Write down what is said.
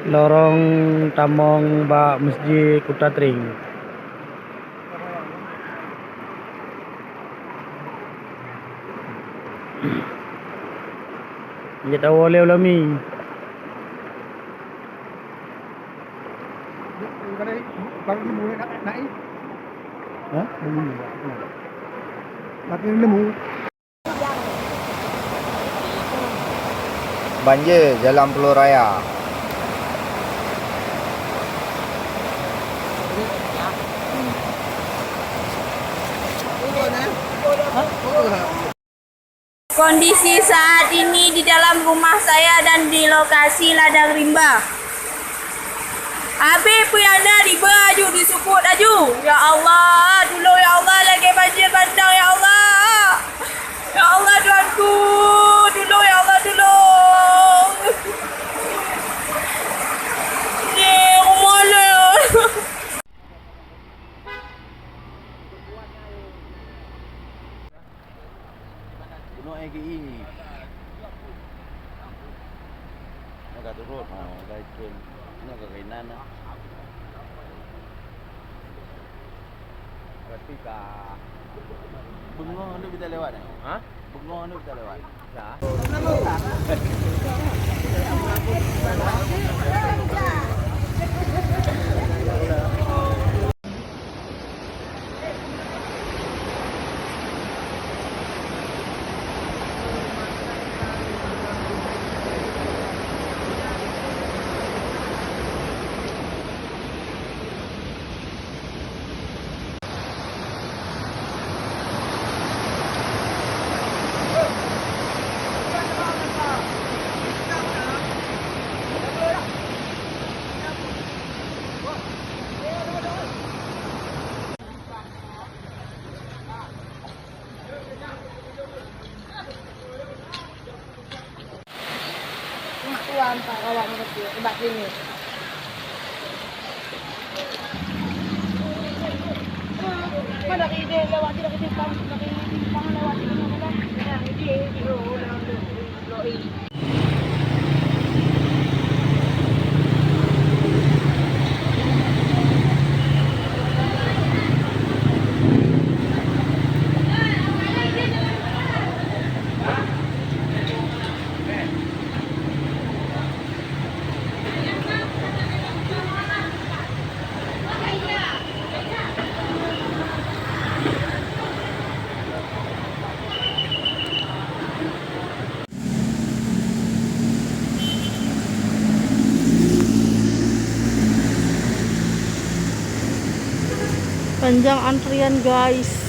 lorong Tamong ba Masjid Kuta Tring. Dia tahu oleh ulami. Ha? Banjir Jalan Pulau Raya. Kondisi saat ini di dalam rumah saya dan di lokasi ladang rimba. Habis piana di baju disukut aju. Ya Allah, tolong ya Allah, lagi banjir bandang ya Allah. Ya Allah Tuanku, tolong ya Allah, tolong. Ni rumah ni. Gunung AGI. Agak turun. Oh, dah turun. Ini agak kainan lah. Berarti kah Bengong tu kita lewat ni? Ha? Bengong tu kita lewat. Ya. Tuan Pak awak mengerti sebab sini. Mana ide lewat tidak kita pang lewat sini mana? Ya, ide lori. Panjang antrian guys.